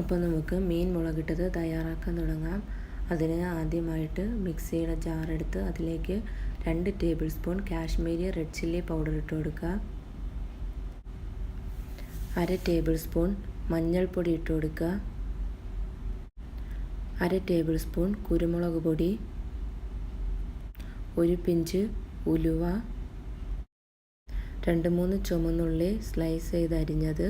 അപ്പോൾ നമുക്ക് മീൻ മുളകിട്ടത് തയ്യാറാക്കാൻ തുടങ്ങാം. അതിന് ആദ്യമായിട്ട് മിക്സിയുടെ ജാറെടുത്ത് അതിലേക്ക് 2 table spoon Kashmiri red chilli powder ഇട്ട് കൊടുക്കുക. 1/2 ടേബിൾ സ്പൂൺ മഞ്ഞൾപ്പൊടി ഇട്ട് കൊടുക്കുക. 1/2 ടേബിൾ സ്പൂൺ കുരുമുളക് പൊടി, 1 പിഞ്ച് ഉലുവ, 2-3 ചുവന്നുള്ളി സ്ലൈസ് ചെയ്ത് അരിഞ്ഞത്.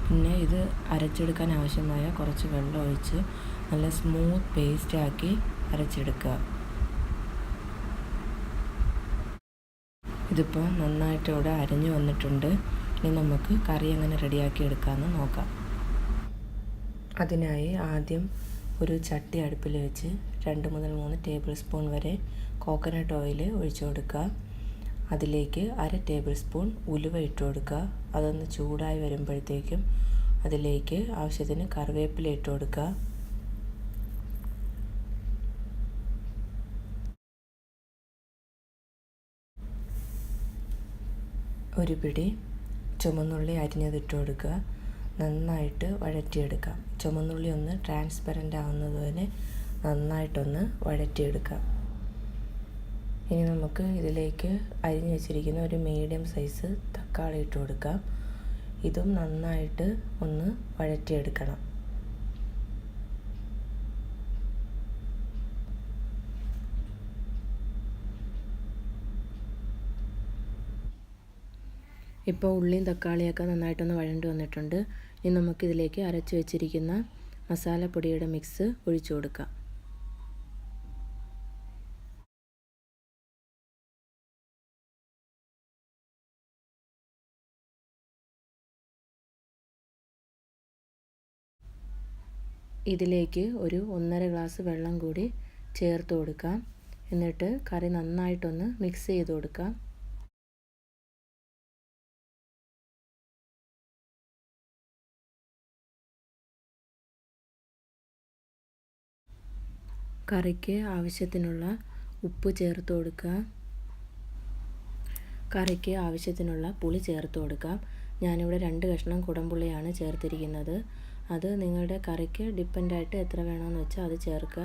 പിന്നെ ഇത് അരച്ചെടുക്കാൻ ആവശ്യമായ കുറച്ച് വെള്ളം ഒഴിച്ച് നല്ല സ്മൂത്ത് പേസ്റ്റ് ആക്കി അരച്ചെടുക്കുക. ഇതിപ്പോൾ നന്നായിട്ട് ഇവിടെ അരഞ്ഞു വന്നിട്ടുണ്ട്. ഇനി നമുക്ക് കറി എങ്ങനെ റെഡിയാക്കി എടുക്കാമെന്ന് നോക്കാം. അതിനായി ആദ്യം ഒരു ചട്ടി അടുപ്പിൽ വെച്ച് 2 മുതൽ 3 ടേബിൾ സ്പൂൺ വരെ കോക്കനട്ട് ഓയിൽ ഒഴിച്ചു കൊടുക്കുക. അതിലേക്ക് 1/2 ടേബിൾ സ്പൂൺ ഉലുവ ഇട്ട് കൊടുക്കുക. അതൊന്ന് ചൂടായി വരുമ്പോഴത്തേക്കും അതിലേക്ക് ആവശ്യത്തിന് കറിവേപ്പില ഇട്ട് കൊടുക്കുക. ഒരു പിടി ചുവന്നുള്ളി അരിഞ്ഞതിട്ട് കൊടുക്കുക. നന്നായിട്ട് വഴറ്റിയെടുക്കാം. ചുവന്നുള്ളി ഒന്ന് ട്രാൻസ്പെറൻ്റ് ആവുന്നത് വരെ നന്നായിട്ടൊന്ന് വഴറ്റിയെടുക്കാം. ഇനി നമുക്ക് ഇതിലേക്ക് അരിഞ്ഞു വെച്ചിരിക്കുന്ന ഒരു മീഡിയം സൈസ് തക്കാളി ഇട്ട് കൊടുക്കാം. ഇതും നന്നായിട്ട് ഒന്ന് വഴറ്റിയെടുക്കണം. ഇപ്പോൾ ഉള്ളിയും തക്കാളിയൊക്കെ നന്നായിട്ടൊന്ന് വഴണ്ട് വന്നിട്ടുണ്ട്. ഇനി നമുക്കിതിലേക്ക് അരച്ച് വെച്ചിരിക്കുന്ന മസാലപ്പൊടിയുടെ മിക്സ് ഒഴിച്ചു കൊടുക്കാം. ഇതിലേക്ക് ഒരു 1.5 ഗ്ലാസ് വെള്ളം കൂടി ചേർത്ത് കൊടുക്കാം. എന്നിട്ട് കറി നന്നായിട്ടൊന്ന് മിക്സ് ചെയ്ത് കൊടുക്കാം. കറിക്ക് ആവശ്യത്തിനുള്ള ഉപ്പ് ചേർത്ത് കൊടുക്കുക. കറിക്ക് ആവശ്യത്തിനുള്ള പുളി ചേർത്ത് കൊടുക്കാം. ഞാനിവിടെ 2 കഷ്ണം കുടംപുളിയാണ് ചേർത്തിരിക്കുന്നത്. അത് നിങ്ങളുടെ കറിക്ക് ഡിപ്പെൻഡായിട്ട് എത്ര വേണമെന്ന് വെച്ചാൽ അത് ചേർക്കുക.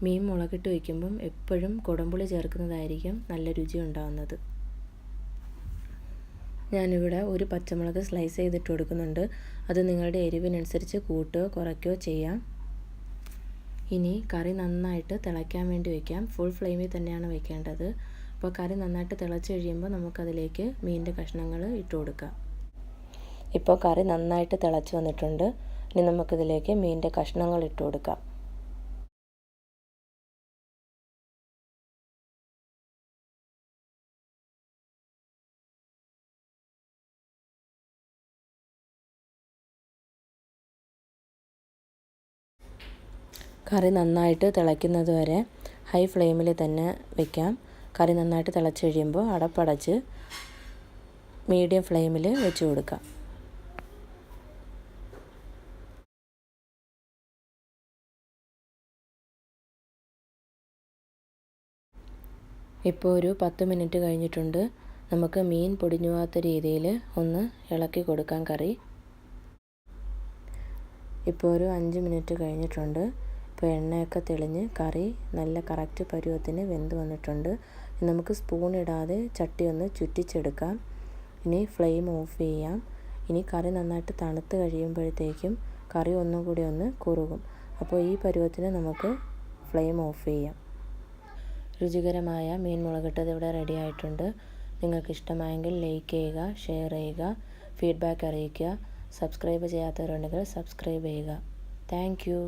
മീൻ മുളകിട്ട് വയ്ക്കുമ്പം എപ്പോഴും കുടംപുളി ചേർക്കുന്നതായിരിക്കും നല്ല രുചി ഉണ്ടാകുന്നത്. ഞാനിവിടെ ഒരു പച്ചമുളക് സ്ലൈസ് ചെയ്തിട്ട് കൊടുക്കുന്നുണ്ട്. അത് നിങ്ങളുടെ എരിവിനനുസരിച്ച് കൂട്ടുകയോ കുറയ്ക്കുകയോ ചെയ്യാം. ഇനി കറി നന്നായിട്ട് തിളയ്ക്കാൻ വേണ്ടി വയ്ക്കാം. ഫുൾ ഫ്ലെയിമിൽ തന്നെയാണ് വെക്കേണ്ടത്. അപ്പോൾ കറി നന്നായിട്ട് തിളച്ച് കഴിയുമ്പോൾ നമുക്കതിലേക്ക് മീനിൻ്റെ കഷ്ണങ്ങൾ ഇട്ട് കൊടുക്കാം. ഇപ്പോൾ കറി നന്നായിട്ട് തിളച്ച് വന്നിട്ടുണ്ട്. ഇനി നമുക്കിതിലേക്ക് മീനിൻ്റെ കഷ്ണങ്ങൾ ഇട്ട് കൊടുക്കാം. കറി നന്നായിട്ട് തിളയ്ക്കുന്നത് വരെ ഹൈ ഫ്ലെയിമിൽ തന്നെ വയ്ക്കാം. കറി നന്നായിട്ട് തിളച്ച് കഴിയുമ്പോൾ അടപ്പടച്ച് മീഡിയം ഫ്ലെയിമിൽ വെച്ച് കൊടുക്കാം. ഇപ്പോൾ ഒരു 10 മിനിറ്റ് കഴിഞ്ഞിട്ടുണ്ട്. നമുക്ക് മീൻ പൊടിഞ്ഞു പോകാത്ത രീതിയിൽ ഒന്ന് ഇളക്കി കൊടുക്കാം കറി. ഇപ്പോൾ ഒരു 5 മിനിറ്റ് കഴിഞ്ഞിട്ടുണ്ട്. ഇപ്പോൾ എണ്ണയൊക്കെ തെളിഞ്ഞ് കറി നല്ല കറക്റ്റ് പരുവത്തിന് വെന്ത് വന്നിട്ടുണ്ട്. നമുക്ക് സ്പൂൺ ഇടാതെ ചട്ടി ഒന്ന് ചുറ്റിച്ചെടുക്കാം. ഇനി ഫ്ലെയിം ഓഫ് ചെയ്യാം. ഇനി കറി നന്നായിട്ട് തണുത്ത് കഴിയുമ്പോഴത്തേക്കും കറി ഒന്നും കൂടി ഒന്ന് കുറുകും. അപ്പോൾ ഈ പരുവത്തിന് നമുക്ക് ഫ്ലെയിം ഓഫ് ചെയ്യാം. രുചികരമായ മീൻ മുളകിട്ടത് ഇവിടെ റെഡി ആയിട്ടുണ്ട്. നിങ്ങൾക്ക് ഇഷ്ടമായെങ്കിൽ ലൈക്ക് ചെയ്യുക, ഷെയർ ചെയ്യുക, ഫീഡ്ബാക്ക് അറിയിക്കുക. സബ്സ്ക്രൈബ് ചെയ്യാത്തവരുണ്ടെങ്കിൽ സബ്സ്ക്രൈബ് ചെയ്യുക. Thank you.